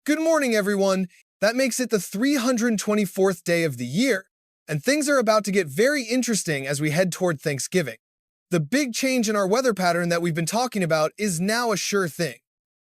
Good morning, everyone. That makes it the 324th day of the year, and things are about to get very interesting as we head toward Thanksgiving. The big change in our weather pattern that we've been talking about is now a sure thing.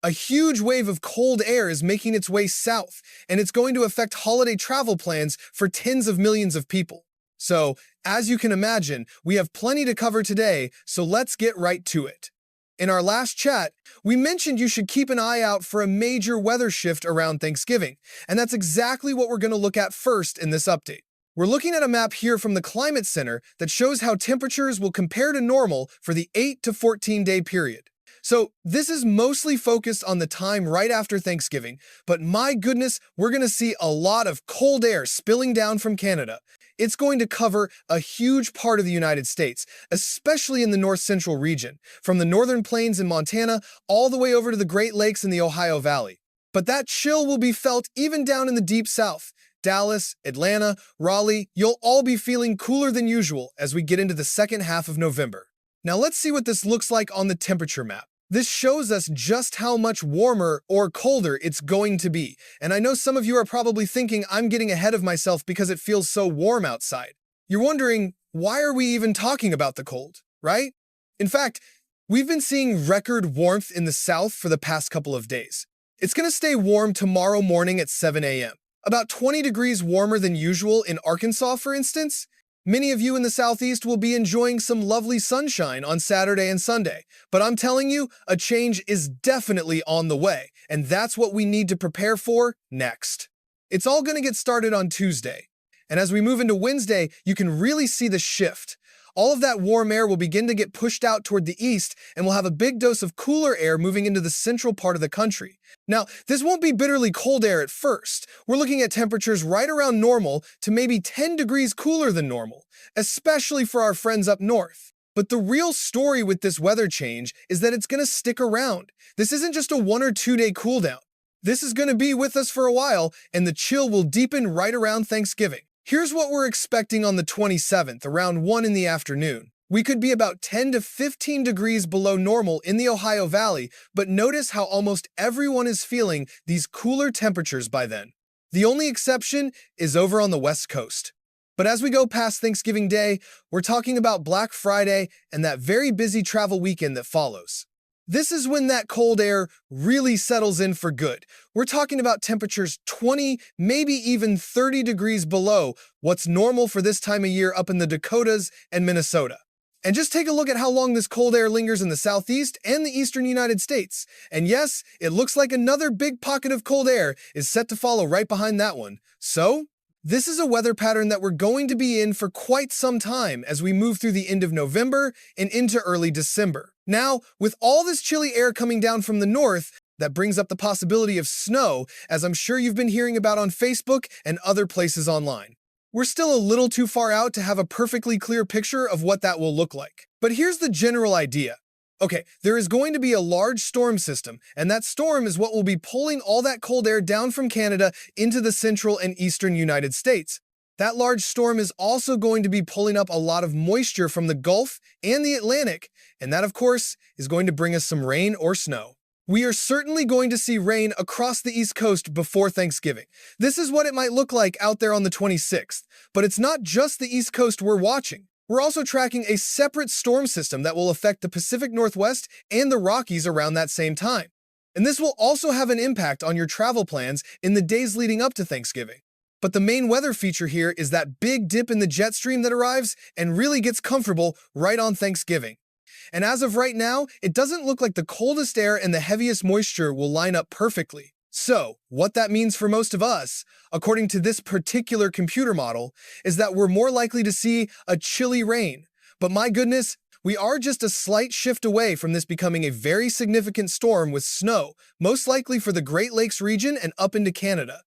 A huge wave of cold air is making its way south, and it's going to affect holiday travel plans for tens of millions of people. So, as you can imagine, we have plenty to cover today, so let's get right to it. In our last chat, we mentioned you should keep an eye out for a major weather shift around Thanksgiving, and that's exactly what we're going to look at first in this update. We're looking at a map here from the Climate Center that shows how temperatures will compare to normal for the 8 to 14-day period. So this is mostly focused on the time right after Thanksgiving, but my goodness, we're going to see a lot of cold air spilling down from Canada. It's going to cover a huge part of the United States, especially in the north-central region, from the northern plains in Montana all the way over to the Great Lakes in the Ohio Valley. But that chill will be felt even down in the deep south. Dallas, Atlanta, Raleigh, you'll all be feeling cooler than usual as we get into the second half of November. Now let's see what this looks like on the temperature map. This shows us just how much warmer or colder it's going to be. And I know some of you are probably thinking I'm getting ahead of myself because it feels so warm outside. You're wondering, why are we even talking about the cold, right? In fact, we've been seeing record warmth in the south for the past couple of days. It's going to stay warm tomorrow morning at 7 a.m. About 20 degrees warmer than usual in Arkansas, for instance. Many of you in the Southeast will be enjoying some lovely sunshine on Saturday and Sunday, but I'm telling you, a change is definitely on the way, and that's what we need to prepare for next. It's all going to get started on Tuesday, and as we move into Wednesday, you can really see the shift. All of that warm air will begin to get pushed out toward the east, and we'll have a big dose of cooler air moving into the central part of the country. Now, this won't be bitterly cold air at first. We're looking at temperatures right around normal to maybe 10 degrees cooler than normal, especially for our friends up north. But the real story with this weather change is that it's going to stick around. This isn't just a 1 or 2 day cool down. This is going to be with us for a while, and the chill will deepen right around Thanksgiving. Here's what we're expecting on the 27th, around 1 in the afternoon. We could be about 10 to 15 degrees below normal in the Ohio Valley, but notice how almost everyone is feeling these cooler temperatures by then. The only exception is over on the West Coast. But as we go past Thanksgiving Day, we're talking about Black Friday and that very busy travel weekend that follows. This is when that cold air really settles in for good. We're talking about temperatures 20, maybe even 30 degrees below what's normal for this time of year up in the Dakotas and Minnesota. And just take a look at how long this cold air lingers in the southeast and the eastern United States. And yes, it looks like another big pocket of cold air is set to follow right behind that one. So, this is a weather pattern that we're going to be in for quite some time as we move through the end of November and into early December. Now, with all this chilly air coming down from the north, that brings up the possibility of snow, as I'm sure you've been hearing about on Facebook and other places online. We're still a little too far out to have a perfectly clear picture of what that will look like. But here's the general idea. Okay, there is going to be a large storm system, and that storm is what will be pulling all that cold air down from Canada into the central and eastern United States. That large storm is also going to be pulling up a lot of moisture from the Gulf and the Atlantic, and that, of course, is going to bring us some rain or snow. We are certainly going to see rain across the East Coast before Thanksgiving. This is what it might look like out there on the 26th, but it's not just the East Coast we're watching. We're also tracking a separate storm system that will affect the Pacific Northwest and the Rockies around that same time. And this will also have an impact on your travel plans in the days leading up to Thanksgiving. But the main weather feature here is that big dip in the jet stream that arrives and really gets comfortable right on Thanksgiving. And as of right now, it doesn't look like the coldest air and the heaviest moisture will line up perfectly. So, what that means for most of us, according to this particular computer model, is that we're more likely to see a chilly rain. But my goodness, we are just a slight shift away from this becoming a very significant storm with snow, most likely for the Great Lakes region and up into Canada.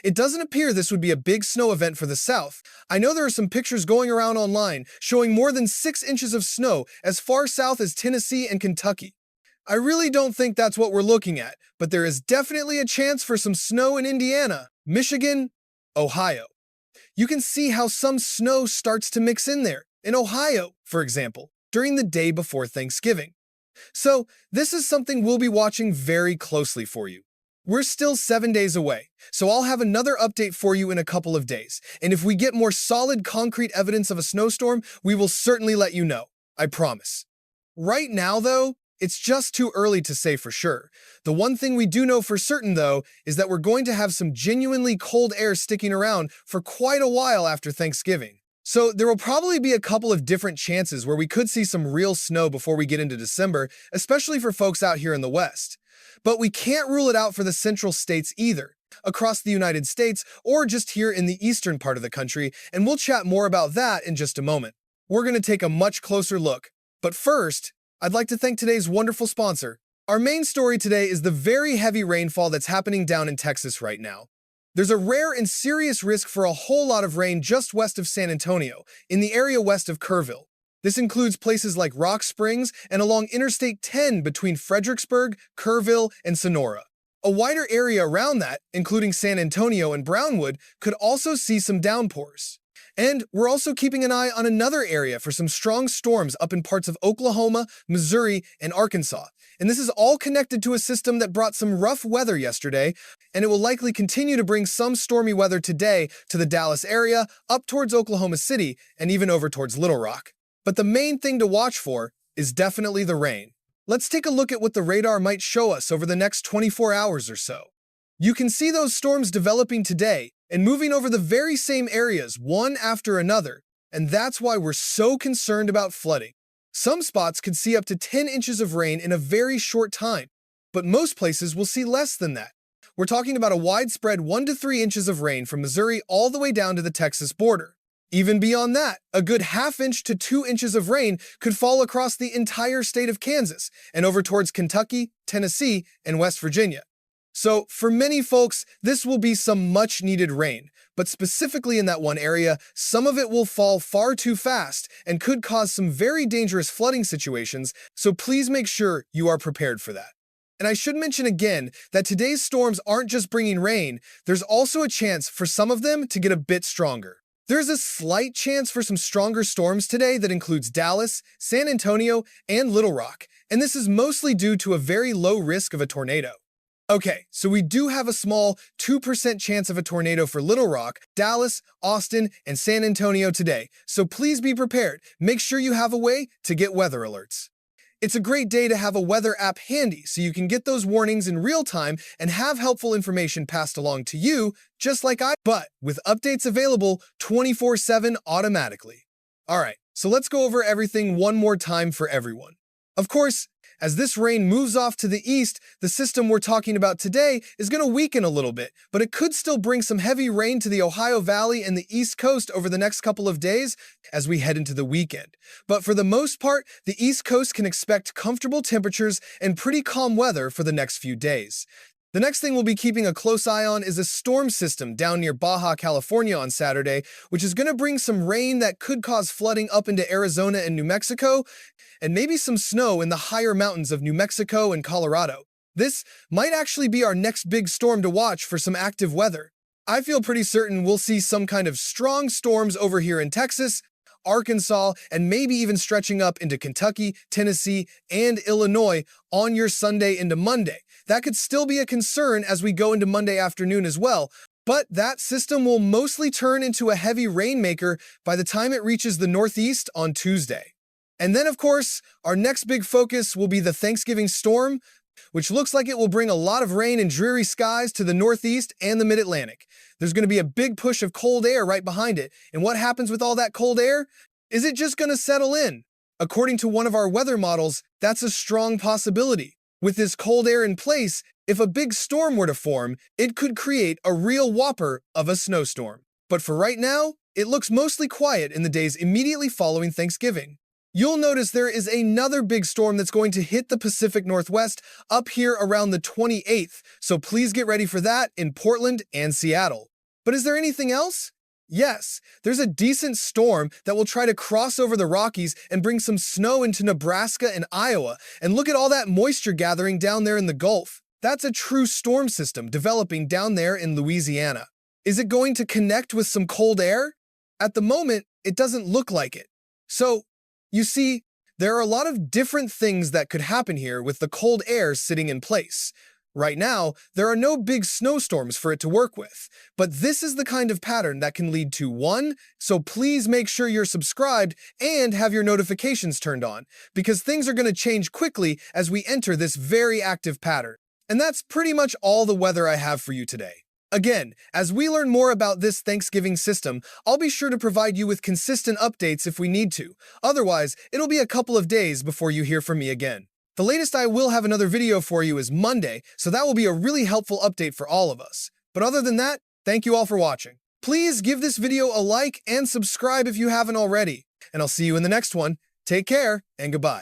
It doesn't appear this would be a big snow event for the South. I know there are some pictures going around online showing more than 6 inches of snow as far south as Tennessee and Kentucky. I really don't think that's what we're looking at, but there is definitely a chance for some snow in Indiana, Michigan, Ohio. You can see how some snow starts to mix in there, in Ohio, for example, during the day before Thanksgiving. So, this is something we'll be watching very closely for you. We're still 7 days away, so I'll have another update for you in a couple of days. And if we get more solid, concrete evidence of a snowstorm, we will certainly let you know. I promise. Right now, though, it's just too early to say for sure. The one thing we do know for certain, though, is that we're going to have some genuinely cold air sticking around for quite a while after Thanksgiving. So there will probably be a couple of different chances where we could see some real snow before we get into December, especially for folks out here in the West. But we can't rule it out for the central states either, across the United States or just here in the eastern part of the country, and we'll chat more about that in just a moment. We're going to take a much closer look. But first, I'd like to thank today's wonderful sponsor. Our main story today is the very heavy rainfall that's happening down in Texas right now. There's a rare and serious risk for a whole lot of rain just west of San Antonio, in the area west of Kerrville. This includes places like Rock Springs and along Interstate 10 between Fredericksburg, Kerrville, and Sonora. A wider area around that, including San Antonio and Brownwood, could also see some downpours. And we're also keeping an eye on another area for some strong storms up in parts of Oklahoma, Missouri, and Arkansas. And this is all connected to a system that brought some rough weather yesterday, and it will likely continue to bring some stormy weather today to the Dallas area, up towards Oklahoma City, and even over towards Little Rock. But the main thing to watch for is definitely the rain. Let's take a look at what the radar might show us over the next 24 hours or so. You can see those storms developing today and moving over the very same areas one after another, and that's why we're so concerned about flooding. Some spots could see up to 10 inches of rain in a very short time, but most places will see less than that. We're talking about a widespread 1 to 3 inches of rain from Missouri all the way down to the Texas border. Even beyond that, a good ½ inch to 2 inches of rain could fall across the entire state of Kansas and over towards Kentucky, Tennessee, and West Virginia. So, for many folks, this will be some much-needed rain, but specifically in that one area, some of it will fall far too fast and could cause some very dangerous flooding situations, so please make sure you are prepared for that. And I should mention again that today's storms aren't just bringing rain, there's also a chance for some of them to get a bit stronger. There's a slight chance for some stronger storms today that includes Dallas, San Antonio, and Little Rock, and this is mostly due to a very low risk of a tornado. Okay, so we do have a small 2% chance of a tornado for Little Rock, Dallas, Austin, and San Antonio today, so please be prepared. Make sure you have a way to get weather alerts. It's a great day to have a weather app handy so you can get those warnings in real time and have helpful information passed along to you, just like but with updates available 24/7 automatically. Alright, so let's go over everything one more time for everyone. Of course, as this rain moves off to the east, the system we're talking about today is going to weaken a little bit, but it could still bring some heavy rain to the Ohio Valley and the East Coast over the next couple of days as we head into the weekend. But for the most part, the East Coast can expect comfortable temperatures and pretty calm weather for the next few days. The next thing we'll be keeping a close eye on is a storm system down near Baja California on Saturday, which is going to bring some rain that could cause flooding up into Arizona and New Mexico, and maybe some snow in the higher mountains of New Mexico and Colorado. This might actually be our next big storm to watch for some active weather. I feel pretty certain we'll see some kind of strong storms over here in Texas, Arkansas, and maybe even stretching up into Kentucky, Tennessee, and Illinois on your Sunday into Monday. That could still be a concern as we go into Monday afternoon as well, but that system will mostly turn into a heavy rainmaker by the time it reaches the Northeast on Tuesday. And then, of course, our next big focus will be the Thanksgiving storm, which looks like it will bring a lot of rain and dreary skies to the Northeast and the Mid-Atlantic. There's going to be a big push of cold air right behind it, and what happens with all that cold air? Is it just going to settle in? According to one of our weather models, that's a strong possibility. With this cold air in place, if a big storm were to form, it could create a real whopper of a snowstorm. But for right now, it looks mostly quiet in the days immediately following Thanksgiving. You'll notice there is another big storm that's going to hit the Pacific Northwest up here around the 28th, so please get ready for that in Portland and Seattle. But is there anything else? Yes, there's a decent storm that will try to cross over the Rockies and bring some snow into Nebraska and Iowa, and look at all that moisture gathering down there in the Gulf. That's a true storm system developing down there in Louisiana. Is it going to connect with some cold air? At the moment, it doesn't look like it. So, you see, there are a lot of different things that could happen here with the cold air sitting in place. Right now, there are no big snowstorms for it to work with, but this is the kind of pattern that can lead to one, so please make sure you're subscribed and have your notifications turned on, because things are going to change quickly as we enter this very active pattern. And that's pretty much all the weather I have for you today. Again, as we learn more about this Thanksgiving system, I'll be sure to provide you with consistent updates if we need to. Otherwise, it'll be a couple of days before you hear from me again. The latest I will have another video for you is Monday, so that will be a really helpful update for all of us. But other than that, thank you all for watching. Please give this video a like and subscribe if you haven't already. And I'll see you in the next one. Take care and goodbye.